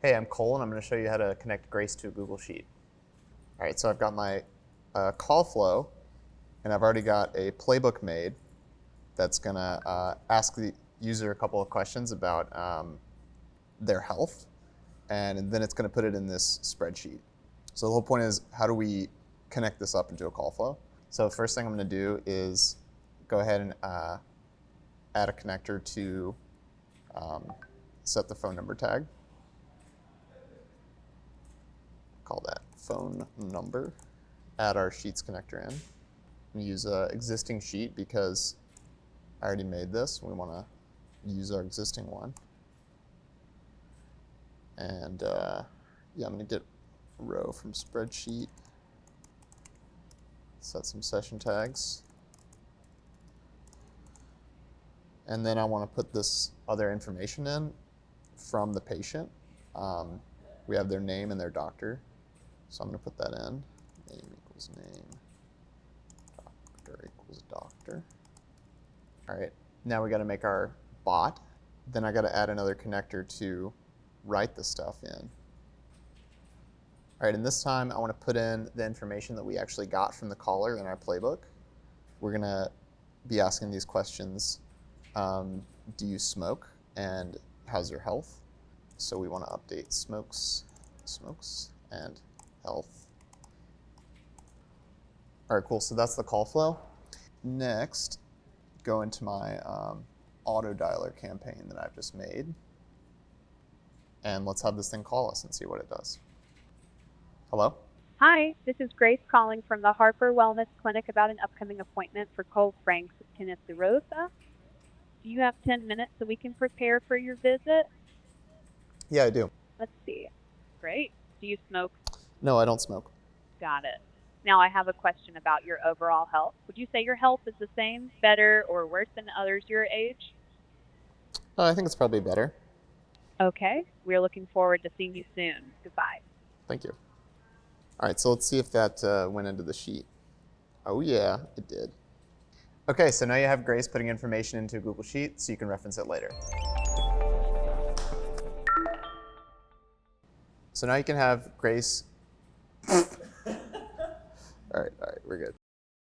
Hey, I'm Cole, and I'm going to show you how to connect Grace to a Google Sheet. All right, so I've got my call flow, and I've already got a playbook made that's going to ask the user a couple of questions about their health, and then it's going to put it in this spreadsheet. So the whole point is, how do we connect this up into a call flow? So the first thing I'm going to do is go ahead and add a connector to set the phone number tag. Call that phone number. Add our Sheets connector in. We use an existing sheet because I already made this. We want to use our existing one. And yeah, I'm going to get a row from spreadsheet. Set some session tags. And then I want to put this other information in from the patient. We have their name and their doctor. So I'm going to put that in. Name equals name. Doctor equals doctor. All right, now we got to make our bot. Then I got to add another connector to write the stuff in. All right, and this time I want to put in the information that we actually got from the caller in our playbook. We're going to be asking these questions. Do you smoke? And how's your health? So we want to update smokes, and health. All right, cool. So that's the call flow. Next, go into my auto dialer campaign that I've just made. And let's have this thing call us and see what it does. Hello? Hi, this is Grace calling from the Harper Wellness Clinic about an upcoming appointment for cold franks with Kenneth DeRosa. Do you have 10 minutes so we can prepare for your visit? Yeah, I do. Let's see. Great. Do you smoke? No, I don't smoke. Got it. Now I have a question about your overall health. Would you say your health is the same, better, or worse than others your age? I think it's probably better. Okay. We're looking forward to seeing you soon. Goodbye. Thank you. All right, so let's see if that went into the sheet. Oh yeah, it did. Okay, so now you have Grace putting information into a Google Sheet so you can reference it later. So now you can have Grace. All right, we're good.